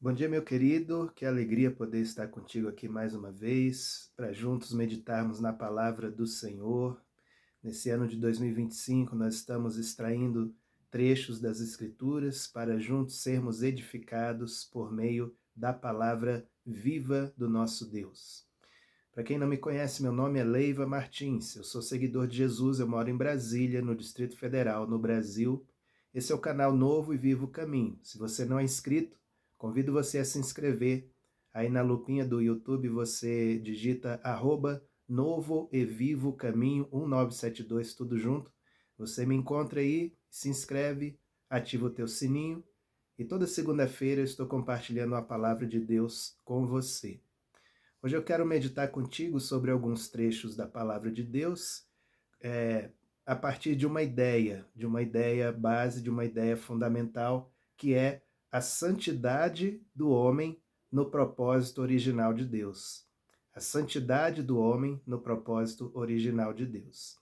Bom dia, meu querido. Que alegria poder estar contigo aqui mais uma vez, para juntos meditarmos na palavra do Senhor. Nesse ano de 2025, nós estamos extraindo trechos das Escrituras para juntos sermos edificados por meio da palavra viva do nosso Deus. Para quem não me conhece, meu nome é Leiva Martins. Eu sou seguidor de Jesus, eu moro em Brasília, no Distrito Federal, no Brasil. Esse é o canal Novo e Vivo Caminho. Se você não é inscrito, convido você a se inscrever. Aí na lupinha do YouTube você digita @Novo e Vivo Caminho 1972, tudo junto. Você me encontra aí, se inscreve, ativa o teu sininho e toda segunda-feira eu estou compartilhando a palavra de Deus com você. Hoje eu quero meditar contigo sobre alguns trechos da palavra de Deus, é, a partir de uma ideia base, de uma ideia fundamental, que é a santidade do homem no propósito original de Deus. A santidade do homem no propósito original de Deus.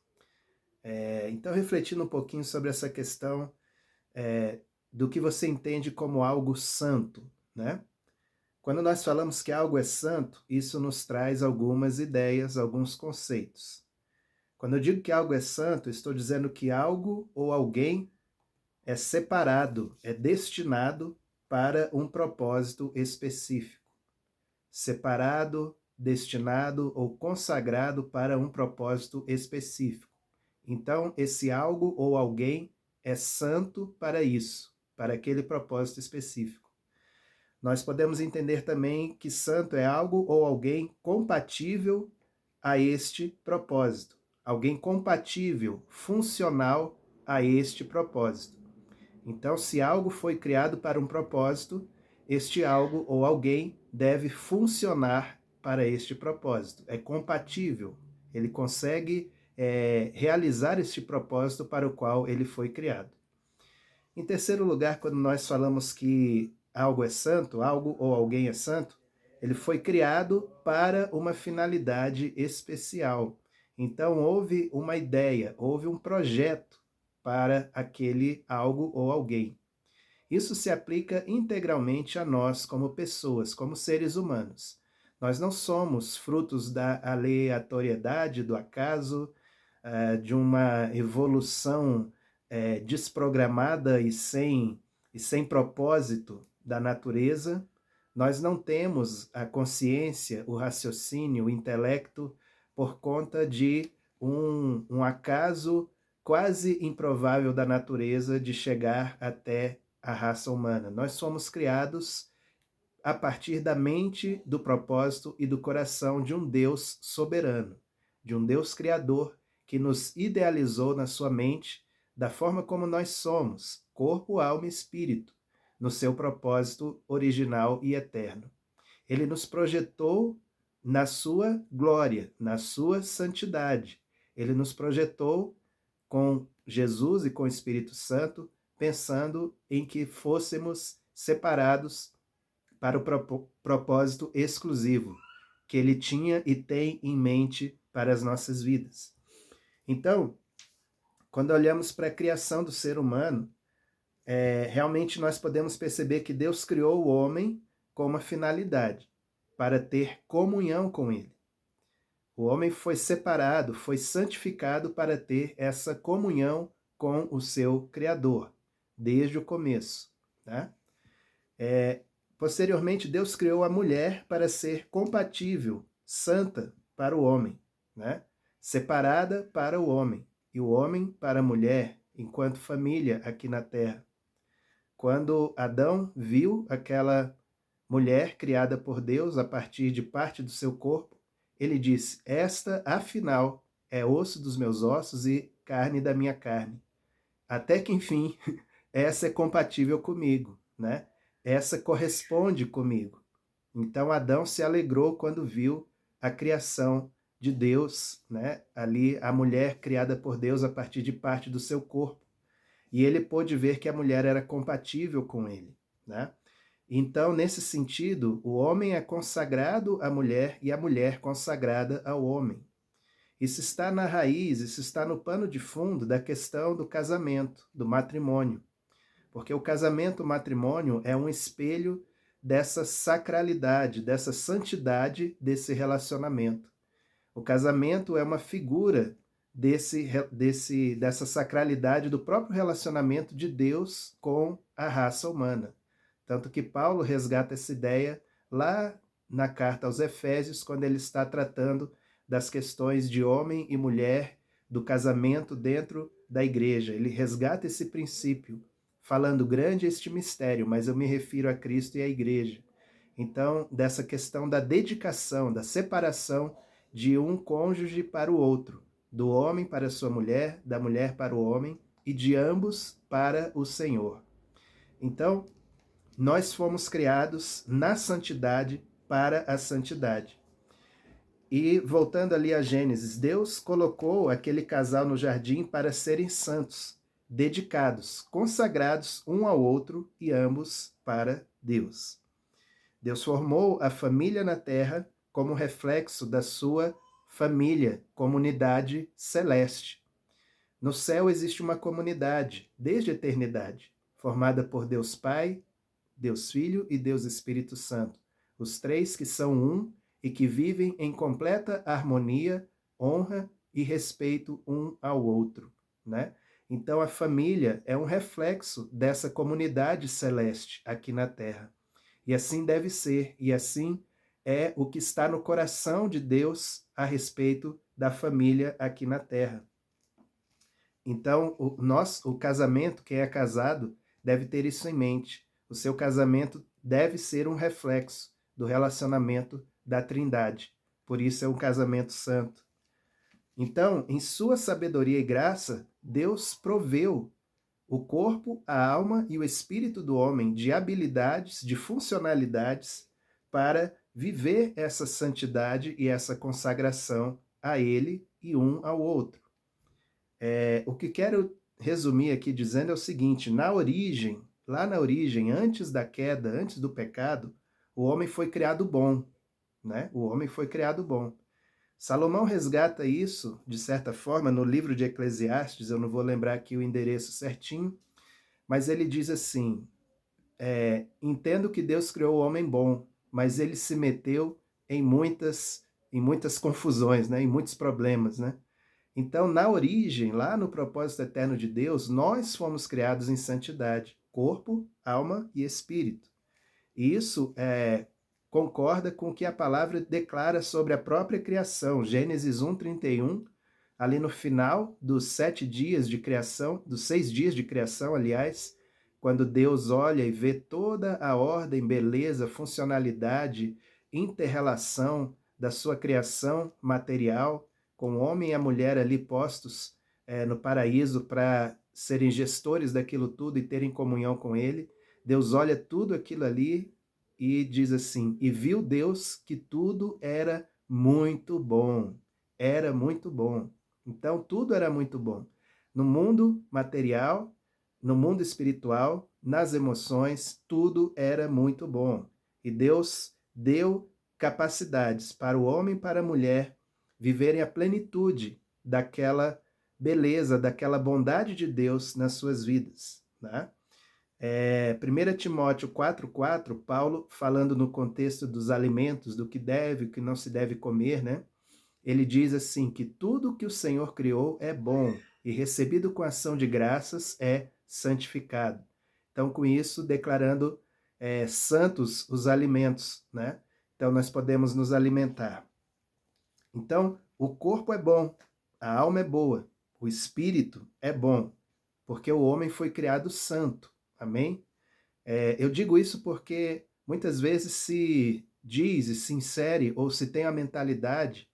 Então, refletindo um pouquinho sobre essa questão do que você entende como algo santo, né? Quando nós falamos que algo é santo, isso nos traz algumas ideias, alguns conceitos. Quando eu digo que algo é santo, estou dizendo que algo ou alguém é separado, é destinado para um propósito específico. Separado, destinado ou consagrado para um propósito específico. Então, esse algo ou alguém é santo para isso, para aquele propósito específico. Nós podemos entender também que santo é algo ou alguém compatível a este propósito. Alguém compatível, funcional a este propósito. Então, se algo foi criado para um propósito, este algo ou alguém deve funcionar para este propósito. É compatível, ele consegue realizar este propósito para o qual ele foi criado. Em terceiro lugar, quando nós falamos que algo é santo, algo ou alguém é santo, ele foi criado para uma finalidade especial. Então, houve uma ideia, houve um projeto para aquele algo ou alguém. Isso se aplica integralmente a nós como pessoas, como seres humanos. Nós não somos frutos da aleatoriedade, do acaso, de uma evolução desprogramada e sem propósito da natureza. Nós não temos a consciência, o raciocínio, o intelecto por conta de um acaso quase improvável da natureza de chegar até a raça humana. Nós somos criados a partir da mente, do propósito e do coração de um Deus soberano, de um Deus criador que nos idealizou na sua mente da forma como nós somos, corpo, alma e espírito, no seu propósito original e eterno. Ele nos projetou na sua glória, na sua santidade. Ele nos projetou com Jesus e com o Espírito Santo, pensando em que fôssemos separados para o propósito exclusivo que ele tinha e tem em mente para as nossas vidas. Então, quando olhamos para a criação do ser humano, realmente nós podemos perceber que Deus criou o homem com uma finalidade, para ter comunhão com ele. O homem foi separado, foi santificado para ter essa comunhão com o seu Criador, desde o começo. Tá? Posteriormente, Deus criou a mulher para ser compatível, santa para o homem, né? Separada para o homem, e o homem para a mulher, enquanto família aqui na terra. Quando Adão viu aquela mulher criada por Deus a partir de parte do seu corpo, ele disse: esta, afinal, é osso dos meus ossos e carne da minha carne. Até que, enfim, essa é compatível comigo, né? Essa corresponde comigo. Então Adão se alegrou quando viu a criação de Deus, né? Ali a mulher criada por Deus a partir de parte do seu corpo. E ele pôde ver que a mulher era compatível com ele, né? Então, nesse sentido, o homem é consagrado à mulher e a mulher consagrada ao homem. Isso está na raiz, isso está no pano de fundo da questão do casamento, do matrimônio. Porque o casamento, o matrimônio, é um espelho dessa sacralidade, dessa santidade desse relacionamento. O casamento é uma figura dessa sacralidade do próprio relacionamento de Deus com a raça humana. Tanto que Paulo resgata essa ideia lá na carta aos Efésios, quando ele está tratando das questões de homem e mulher, do casamento dentro da igreja. Ele resgata esse princípio, falando: grande é este mistério, mas eu me refiro a Cristo e à igreja. Então, dessa questão da dedicação, da separação de um cônjuge para o outro, do homem para a sua mulher, da mulher para o homem e de ambos para o Senhor. Então, nós fomos criados na santidade para a santidade. E voltando ali a Gênesis, Deus colocou aquele casal no jardim para serem santos, dedicados, consagrados um ao outro e ambos para Deus. Deus formou a família na terra como reflexo da sua família, comunidade celeste. No céu existe uma comunidade, desde a eternidade, formada por Deus Pai, Deus Filho e Deus Espírito Santo, os três que são um e que vivem em completa harmonia, honra e respeito um ao outro, né? Então a família é um reflexo dessa comunidade celeste aqui na terra. E assim deve ser, e assim é o que está no coração de Deus a respeito da família aqui na terra. Então, o casamento, quem é casado, deve ter isso em mente. O seu casamento deve ser um reflexo do relacionamento da Trindade. Por isso é um casamento santo. Então, em sua sabedoria e graça, Deus proveu o corpo, a alma e o espírito do homem de habilidades, de funcionalidades para viver essa santidade e essa consagração a ele e um ao outro. O que quero resumir aqui dizendo é o seguinte: lá na origem, antes da queda, antes do pecado, o homem foi criado bom, né? O homem foi criado bom. Salomão resgata isso, de certa forma, no livro de Eclesiastes, eu não vou lembrar aqui o endereço certinho, mas ele diz assim: entendo que Deus criou o homem bom, mas ele se meteu em muitas confusões, né? Em muitos problemas, né? Então, na origem, lá no propósito eterno de Deus, nós fomos criados em santidade, corpo, alma e espírito. E isso concorda com o que a palavra declara sobre a própria criação. Gênesis 1:31, ali no final dos 7 dias de criação, dos 6 dias de criação, aliás, quando Deus olha e vê toda a ordem, beleza, funcionalidade, inter-relação da sua criação material, com o homem e a mulher ali postos no paraíso para serem gestores daquilo tudo e terem comunhão com ele. Deus olha tudo aquilo ali e diz assim: e viu Deus que tudo era muito bom. Era muito bom. Então, tudo era muito bom. No mundo material, no mundo espiritual, nas emoções, tudo era muito bom. E Deus deu capacidades para o homem e para a mulher viverem a plenitude daquela beleza, daquela bondade de Deus nas suas vidas, né? 1 Timóteo 4,4, Paulo, falando no contexto dos alimentos, do que deve e o que não se deve comer, né? Ele diz assim, que tudo que o Senhor criou é bom e recebido com ação de graças é santificado. Então, com isso, declarando santos os alimentos, né? Então, nós podemos nos alimentar. Então, o corpo é bom, a alma é boa, o espírito é bom, porque o homem foi criado santo. Amém? Eu digo isso porque muitas vezes se diz e se insere ou se tem a mentalidade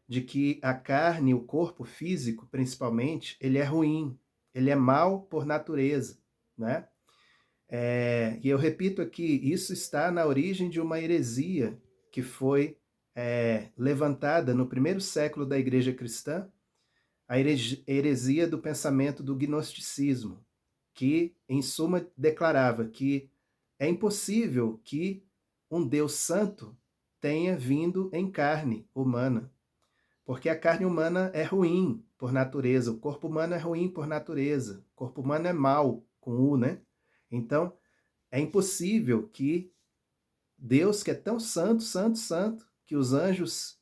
de que a carne, o corpo físico principalmente, ele é ruim, ele é mau por natureza, né? E eu repito aqui, isso está na origem de uma heresia que foi levantada no primeiro século da Igreja Cristã, a heresia do pensamento do gnosticismo, que, em suma, declarava que é impossível que um Deus santo tenha vindo em carne humana, porque a carne humana é ruim por natureza, o corpo humano é ruim por natureza, o corpo humano é mau, com U, né? Então, é impossível que Deus que é tão santo, santo, santo, que os anjos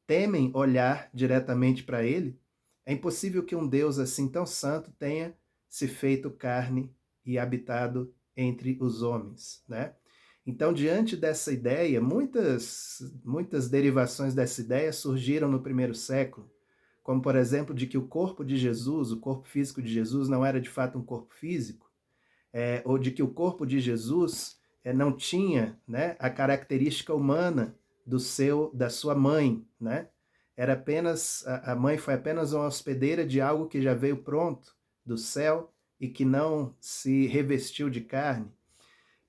temem olhar diretamente para ele, é impossível que um Deus assim tão santo tenha se feito carne e habitado entre os homens, né? Então, diante dessa ideia, muitas derivações dessa ideia surgiram no primeiro século, como, por exemplo, de que o corpo de Jesus, o corpo físico de Jesus, não era de fato um corpo físico, ou de que o corpo de Jesus não tinha, né, a característica humana da sua mãe, né? Era apenas a mãe foi apenas uma hospedeira de algo que já veio pronto do céu e que não se revestiu de carne.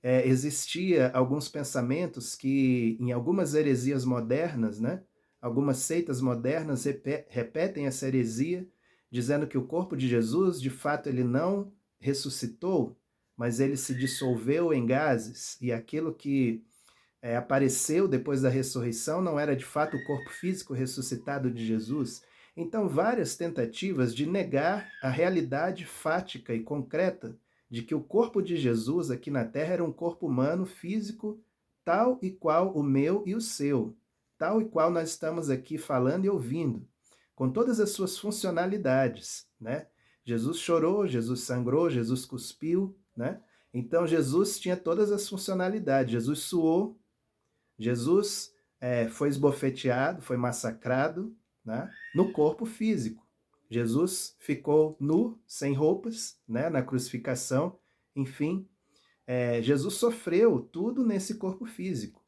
Existia alguns pensamentos que, em algumas heresias modernas, né, algumas seitas modernas repetem essa heresia, dizendo que o corpo de Jesus, de fato, ele não ressuscitou, mas ele se dissolveu em gases, e aquilo que apareceu depois da ressurreição não era de fato o corpo físico ressuscitado de Jesus. Então, várias tentativas de negar a realidade fática e concreta de que o corpo de Jesus aqui na Terra era um corpo humano, físico, tal e qual o meu e o seu, tal e qual nós estamos aqui falando e ouvindo, com todas as suas funcionalidades, né? Jesus chorou, Jesus sangrou, Jesus cuspiu, né? Então, Jesus tinha todas as funcionalidades. Jesus suou, Jesus foi esbofeteado, foi massacrado, né, no corpo físico. Jesus ficou nu, sem roupas, né, na crucificação. Enfim, Jesus sofreu tudo nesse corpo físico.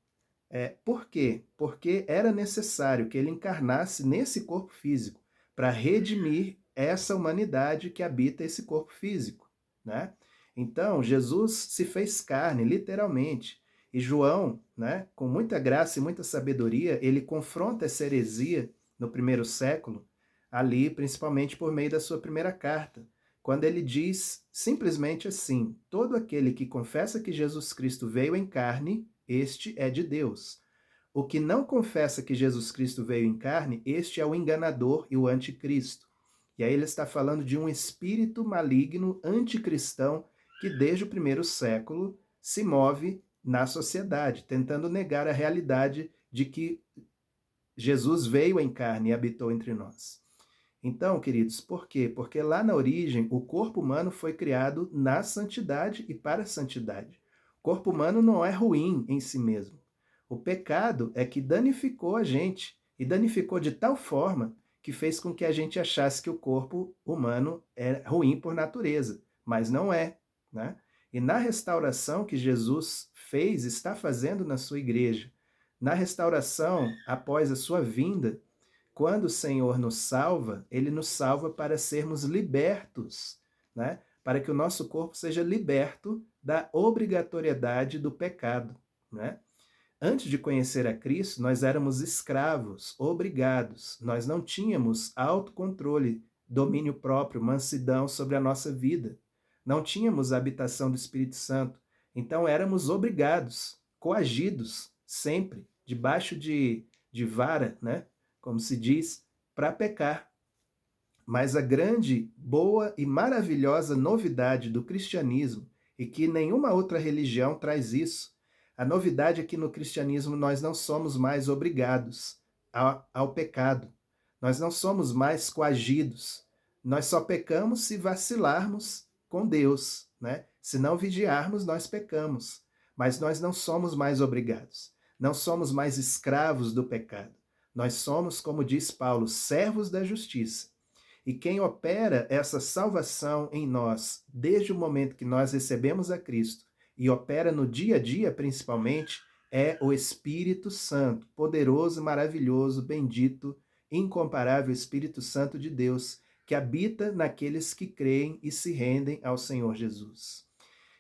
Por quê? Porque era necessário que ele encarnasse nesse corpo físico para redimir essa humanidade que habita esse corpo físico, né? Então, Jesus se fez carne, literalmente. E João, né, com muita graça e muita sabedoria, ele confronta essa heresia no primeiro século, ali, principalmente por meio da sua primeira carta, quando ele diz simplesmente assim: todo aquele que confessa que Jesus Cristo veio em carne, este é de Deus. O que não confessa que Jesus Cristo veio em carne, este é o enganador e o anticristo. E aí ele está falando de um espírito maligno anticristão que desde o primeiro século se move na sociedade, tentando negar a realidade de que Jesus veio em carne e habitou entre nós. Então, queridos, por quê? Porque lá na origem, o corpo humano foi criado na santidade e para a santidade. O corpo humano não é ruim em si mesmo. O pecado é que danificou a gente, e danificou de tal forma que fez com que a gente achasse que o corpo humano é ruim por natureza, mas não é, né? E na restauração que Jesus fez, está fazendo na sua igreja, na restauração após a sua vinda, quando o Senhor nos salva, ele nos salva para sermos libertos, né? Para que o nosso corpo seja liberto da obrigatoriedade do pecado, né? Antes de conhecer a Cristo, nós éramos escravos, obrigados. Nós não tínhamos autocontrole, domínio próprio, mansidão sobre a nossa vida. Não tínhamos a habitação do Espírito Santo. Então éramos obrigados, coagidos, sempre, debaixo de vara, né? Como se diz, para pecar. Mas a grande, boa e maravilhosa novidade do cristianismo, e que nenhuma outra religião traz isso, a novidade é que no cristianismo nós não somos mais obrigados ao pecado. Nós não somos mais coagidos. Nós só pecamos se vacilarmos com Deus, né? Se não vigiarmos, nós pecamos. Mas nós não somos mais obrigados. Não somos mais escravos do pecado. Nós somos, como diz Paulo, servos da justiça. E quem opera essa salvação em nós, desde o momento que nós recebemos a Cristo, e opera no dia a dia principalmente, é o Espírito Santo, poderoso, maravilhoso, bendito, incomparável Espírito Santo de Deus, que habita naqueles que creem e se rendem ao Senhor Jesus.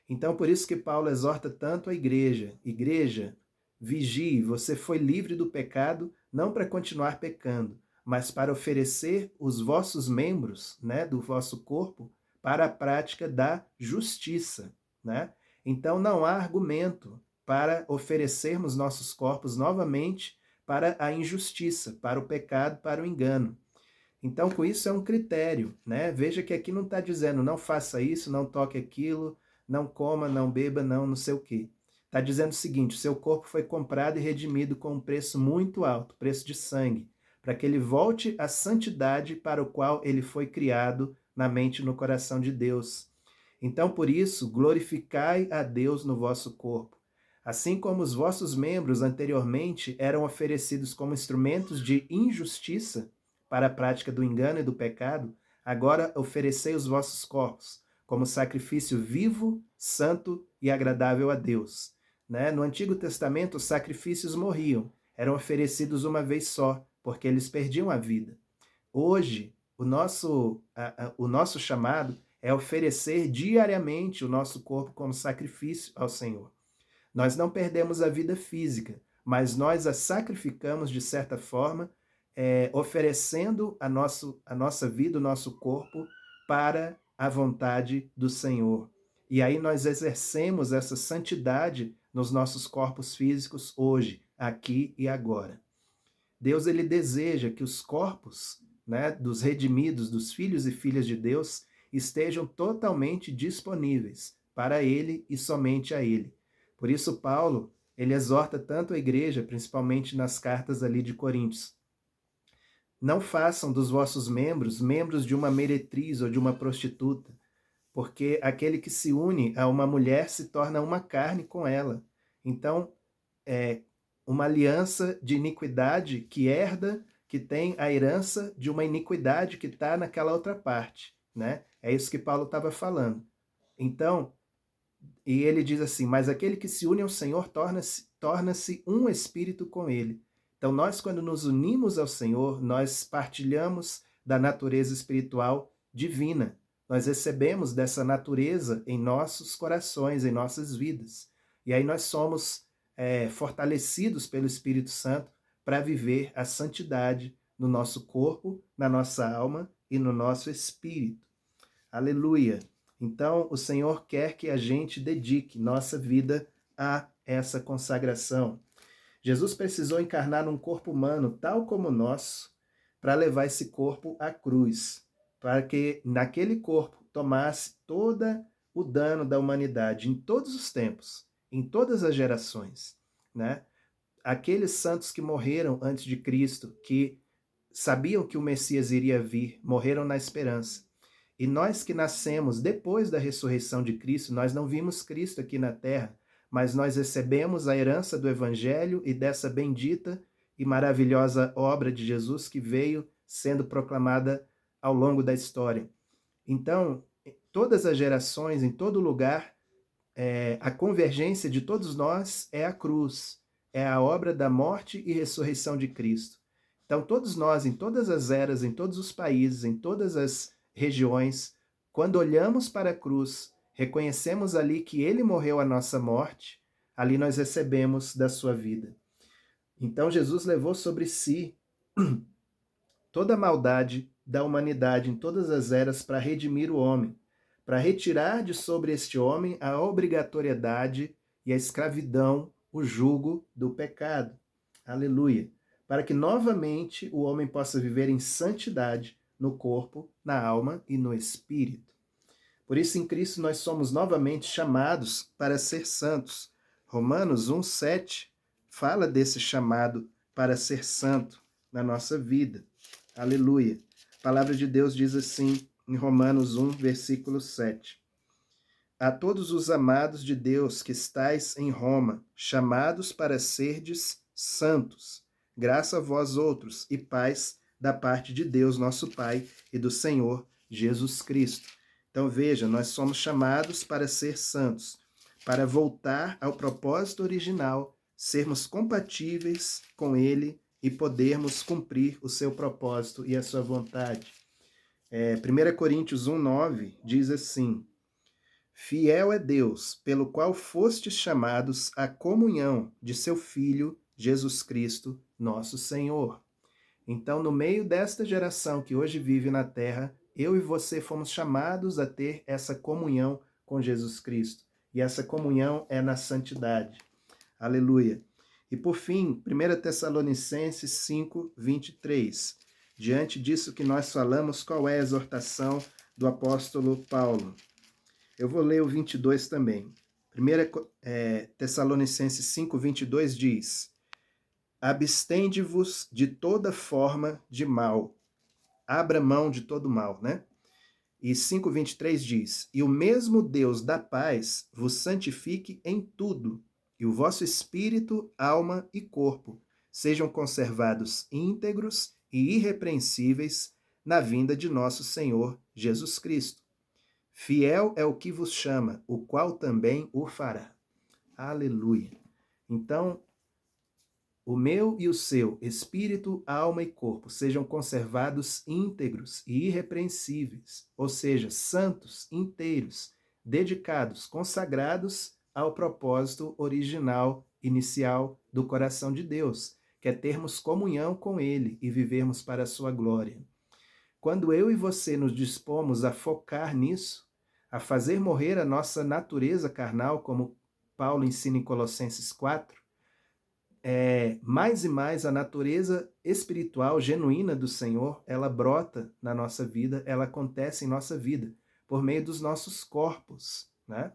Então, por isso que Paulo exorta tanto a igreja: igreja, vigie, você foi livre do pecado, não para continuar pecando, mas para oferecer os vossos membros, né, do vosso corpo, para a prática da justiça, né? Então não há argumento para oferecermos nossos corpos novamente para a injustiça, para o pecado, para o engano. Então, com isso é um critério, né? Veja que aqui não está dizendo não faça isso, não toque aquilo, não coma, não beba, não sei o quê. Está dizendo o seguinte: o seu corpo foi comprado e redimido com um preço muito alto, preço de sangue, para que ele volte à santidade para o qual ele foi criado na mente e no coração de Deus. Então, por isso, glorificai a Deus no vosso corpo. Assim como os vossos membros anteriormente eram oferecidos como instrumentos de injustiça para a prática do engano e do pecado, agora oferecei os vossos corpos como sacrifício vivo, santo e agradável a Deus. Né? No Antigo Testamento, os sacrifícios morriam, eram oferecidos uma vez só, porque eles perdiam a vida. Hoje, o nosso chamado é oferecer diariamente o nosso corpo como sacrifício ao Senhor. Nós não perdemos a vida física, mas nós a sacrificamos de certa forma, oferecendo a nossa vida, o nosso corpo, para a vontade do Senhor. E aí nós exercemos essa santidade nos nossos corpos físicos hoje, aqui e agora. Deus, ele deseja que os corpos, né, dos redimidos, dos filhos e filhas de Deus, estejam totalmente disponíveis para ele e somente a ele. Por isso, Paulo, ele exorta tanto a igreja, principalmente nas cartas ali de Coríntios: não façam dos vossos membros membros de uma meretriz ou de uma prostituta, porque aquele que se une a uma mulher se torna uma carne com ela. Então, uma aliança de iniquidade que herda, que tem a herança de uma iniquidade que está naquela outra parte, né? É isso que Paulo estava falando. Então, e ele diz assim: mas aquele que se une ao Senhor torna-se um espírito com ele. Então, nós, quando nos unimos ao Senhor, nós partilhamos da natureza espiritual divina. Nós recebemos dessa natureza em nossos corações, em nossas vidas. E aí nós somos fortalecidos pelo Espírito Santo para viver a santidade no nosso corpo, na nossa alma e no nosso espírito. Aleluia! Então, o Senhor quer que a gente dedique nossa vida a essa consagração. Jesus precisou encarnar num corpo humano tal como o nosso para levar esse corpo à cruz, para que naquele corpo tomasse todo o dano da humanidade em todos os tempos, em todas as gerações, né? Aqueles santos que morreram antes de Cristo, que sabiam que o Messias iria vir, morreram na esperança. E nós que nascemos depois da ressurreição de Cristo, nós não vimos Cristo aqui na terra, mas nós recebemos a herança do Evangelho e dessa bendita e maravilhosa obra de Jesus que veio sendo proclamada ao longo da história. Então, todas as gerações, em todo lugar, a convergência de todos nós é a cruz, é a obra da morte e ressurreição de Cristo. Então, todos nós, em todas as eras, em todos os países, em todas as regiões, quando olhamos para a cruz, reconhecemos ali que ele morreu a nossa morte, ali nós recebemos da sua vida. Então, Jesus levou sobre si toda a maldade da humanidade em todas as eras para redimir o homem, para retirar de sobre este homem a obrigatoriedade e a escravidão, o jugo do pecado. Aleluia! Para que novamente o homem possa viver em santidade no corpo, na alma e no espírito. Por isso, em Cristo, nós somos novamente chamados para ser santos. Romanos 1,7 fala desse chamado para ser santo na nossa vida. Aleluia. A palavra de Deus diz assim, em Romanos 1, versículo 7. A todos os amados de Deus que estais em Roma, chamados para serdes santos, graça a vós outros e paz da parte de Deus, nosso Pai, e do Senhor Jesus Cristo. Então veja, nós somos chamados para ser santos, para voltar ao propósito original, sermos compatíveis com Ele e podermos cumprir o seu propósito e a sua vontade. 1 Coríntios 1,9 diz assim: fiel é Deus, pelo qual fostes chamados à comunhão de seu Filho, Jesus Cristo, nosso Senhor. Então, no meio desta geração que hoje vive na Terra, eu e você fomos chamados a ter essa comunhão com Jesus Cristo. E essa comunhão é na santidade. Aleluia. E por fim, 1 Tessalonicenses 5, 23. Diante disso que nós falamos, qual é a exortação do apóstolo Paulo? Eu vou ler o 22 também. Tessalonicenses 5:22 diz: abstende-vos de toda forma de mal. Abra mão de todo mal, né? E 5:23 diz: e o mesmo Deus da paz vos santifique em tudo, e o vosso espírito, alma e corpo sejam conservados íntegros e irrepreensíveis na vinda de nosso Senhor Jesus Cristo. Fiel é o que vos chama, o qual também o fará. Aleluia. Então, o meu e o seu espírito, alma e corpo sejam conservados íntegros e irrepreensíveis, ou seja, santos, inteiros, dedicados, consagrados ao propósito original, inicial do coração de Deus, que é termos comunhão com Ele e vivermos para a sua glória. Quando eu e você nos dispomos a focar nisso, a fazer morrer a nossa natureza carnal, como Paulo ensina em Colossenses 4, mais e mais a natureza espiritual genuína do Senhor, ela brota na nossa vida, ela acontece em nossa vida, por meio dos nossos corpos, né?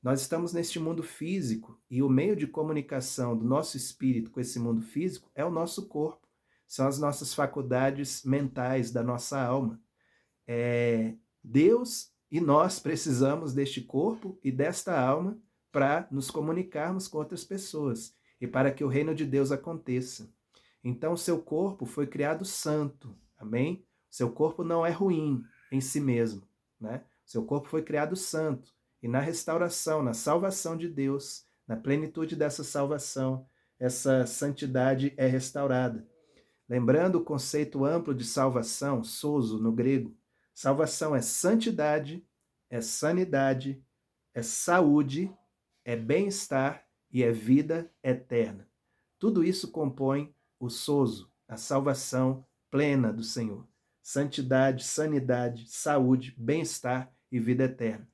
Nós estamos neste mundo físico e o meio de comunicação do nosso espírito com esse mundo físico é o nosso corpo, são as nossas faculdades mentais da nossa alma. Deus e nós precisamos deste corpo e desta alma para nos comunicarmos com outras pessoas e para que o reino de Deus aconteça. Então, o seu corpo foi criado santo, amém? O seu corpo não é ruim em si mesmo, né? O seu corpo foi criado santo e na restauração, na salvação de Deus, na plenitude dessa salvação, essa santidade é restaurada. Lembrando o conceito amplo de salvação, sozo no grego, salvação é santidade, é sanidade, é saúde, é bem-estar e é vida eterna. Tudo isso compõe o sozo, a salvação plena do Senhor. Santidade, sanidade, saúde, bem-estar e vida eterna.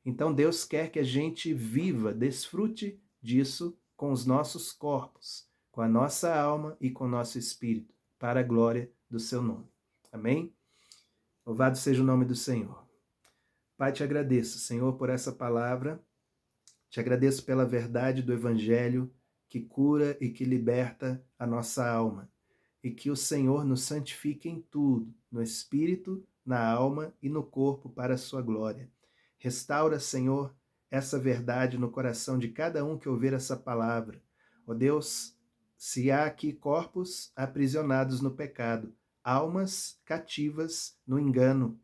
Então Deus quer que a gente viva, desfrute disso com os nossos corpos, com a nossa alma e com o nosso espírito, para a glória do seu nome. Amém? Louvado seja o nome do Senhor. Pai, te agradeço, Senhor, por essa palavra. Te agradeço pela verdade do Evangelho que cura e que liberta a nossa alma. E que o Senhor nos santifique em tudo, no espírito, na alma e no corpo, para a sua glória. Restaura, Senhor, essa verdade no coração de cada um que ouvir essa palavra. Ó Deus, se há aqui corpos aprisionados no pecado, almas cativas no engano,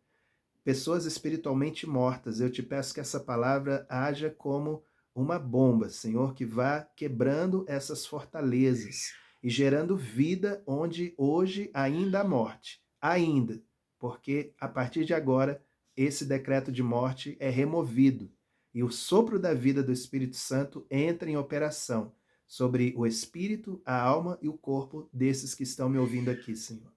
pessoas espiritualmente mortas, eu te peço que essa palavra haja como uma bomba, Senhor, que vá quebrando essas fortalezas e gerando vida onde hoje ainda há morte. Ainda, porque a partir de agora esse decreto de morte é removido e o sopro da vida do Espírito Santo entra em operação sobre o espírito, a alma e o corpo desses que estão me ouvindo aqui, Senhor.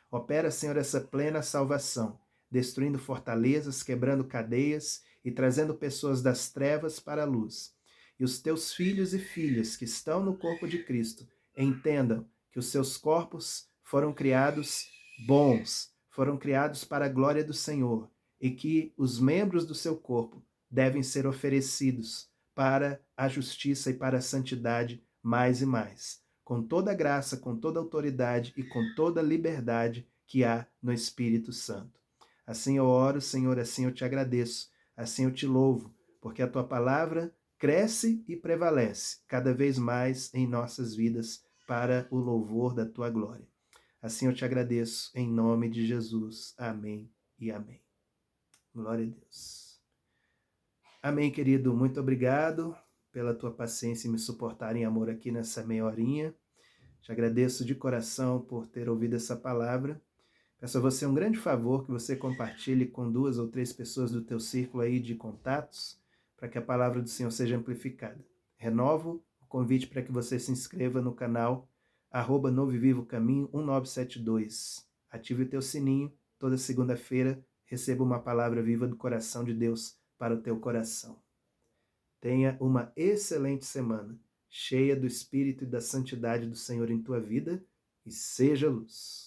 Opera, Senhor, essa plena salvação, destruindo fortalezas, quebrando cadeias e trazendo pessoas das trevas para a luz. E os teus filhos e filhas que estão no corpo de Cristo entendam que os seus corpos foram criados bons, foram criados para a glória do Senhor e que os membros do seu corpo devem ser oferecidos para a justiça e para a santidade mais e mais, com toda a graça, com toda a autoridade e com toda a liberdade que há no Espírito Santo. Assim eu oro, Senhor, assim eu te agradeço, assim eu te louvo, porque a tua palavra cresce e prevalece cada vez mais em nossas vidas para o louvor da tua glória. Assim eu te agradeço, em nome de Jesus. Amém e amém. Glória a Deus. Amém, querido. Muito obrigado pela tua paciência em me suportar em amor aqui nessa meia horinha. Te agradeço de coração por ter ouvido essa palavra. Peço a você um grande favor que você compartilhe com 2 ou 3 pessoas do teu círculo aí de contatos, para que a palavra do Senhor seja amplificada. Renovo o convite para que você se inscreva no canal @Novo e Vivo Caminho 1972. Ative o teu sininho, toda segunda-feira receba uma palavra viva do coração de Deus para o teu coração. Tenha uma excelente semana, cheia do Espírito e da santidade do Senhor em tua vida, e seja luz.